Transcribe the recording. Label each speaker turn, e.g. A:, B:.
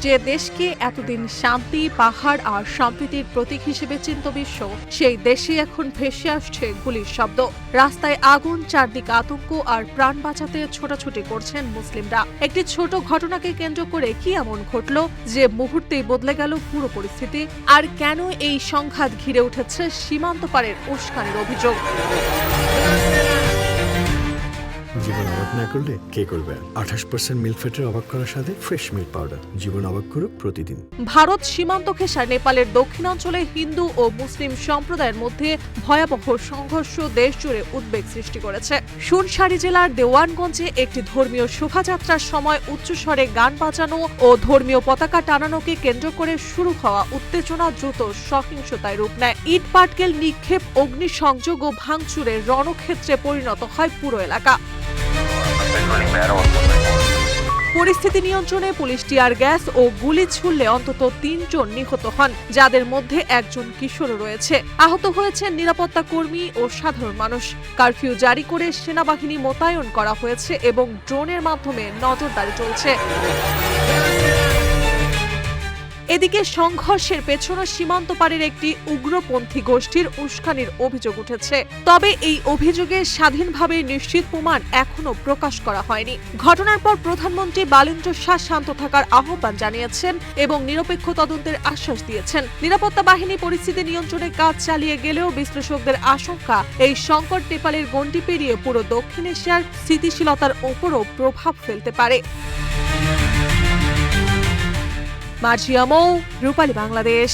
A: যে দেশকে এতদিন শান্তি, পাহাড় আর সম্প্রীতির প্রতীক হিসেবে চিনত বিশ্ব, সেই দেশে এখন ভেসে আসছে গুলির শব্দ। রাস্তায় আগুন, চারদিক আতঙ্ক আর প্রাণ বাঁচাতে ছোটাছুটি করছেন মুসলিমরা। একটি ছোট ঘটনাকে কেন্দ্র করে কি এমন ঘটল যে মুহূর্তেই বদলে গেল পুরো পরিস্থিতি? আর কেন এই সংঘাত ঘিরে উঠেছে সীমান্ত পারের উস্কানির অভিযোগ?
B: জীবন অবাক না করলে কে করবে? 28% মিল্ক ফ্যাটের অবাক করার সাথে ফ্রেশ মিল্ক পাউডার। জীবন অবাক করুক প্রতিদিন।
A: ভারত সীমান্ত ঘেঁষা নেপালের দক্ষিণাঞ্চলে হিন্দু ও মুসলিম সম্প্রদায়ের মধ্যে ভয়াবহ সংঘর্ষ দেশ জুড়ে উদ্বেগ সৃষ্টি করেছে। সুনসারি জেলার দেওয়ানগঞ্জে একটি ধর্মীয় শোভাযাত্রার সময় উচ্চস্বরে গান বাজানো ও ধর্মীয় পতাকা টানানোকে কেন্দ্র করে শুরু হওয়া উত্তেজনা দ্রুত সহিংসতায় রূপ নেয়। ইট পাটকেল নিক্ষেপ, অগ্নিসংযোগ ও ভাঙচুরের রণক্ষেত্রে পরিণত হয় পুরো এলাকা। পরিস্থিতি নিয়ন্ত্রণে পুলিশ টিয়ার গ্যাস ও গুলি ছুড়লে অন্তত ৩ জন নিহত হন, যাদের মধ্যে একজন কিশোর রয়েছে। আহত হয়েছেন নিরাপত্তা কর্মী ও সাধারণ মানুষ। কারফিউ জারি করে সেনাবাহিনী মোতায়েন করা হয়েছে এবং ড্রোনের মাধ্যমে নজরদারি চলছে। এদিকে সংঘর্ষের পেছনে সীমান্ত পারের একটি উগ্রপন্থী গোষ্ঠীর উস্কানির অভিযোগ উঠেছে। তবে এই অভিযোগের স্বাধীনভাবে নিশ্চিত প্রমাণ এখনো প্রকাশ করা হয়নি। ঘটনার পর প্রধানমন্ত্রী বালেন্দ্র শাহ শান্ত থাকার আহ্বান জানিয়েছেন এবং নিরপেক্ষ তদন্তের আশ্বাস দিয়েছেন। নিরাপত্তা বাহিনী পরিস্থিতি নিয়ন্ত্রণে কাজ চালিয়ে গেলেও বিশ্লেষকদের আশঙ্কা, এই সংকট নেপালের গণ্ডি পেরিয়ে পুরো দক্ষিণ এশিয়ার স্থিতিশীলতার ওপরও প্রভাব ফেলতে পারে। মার্জিয়া মৌ, রূপালী বাংলাদেশ।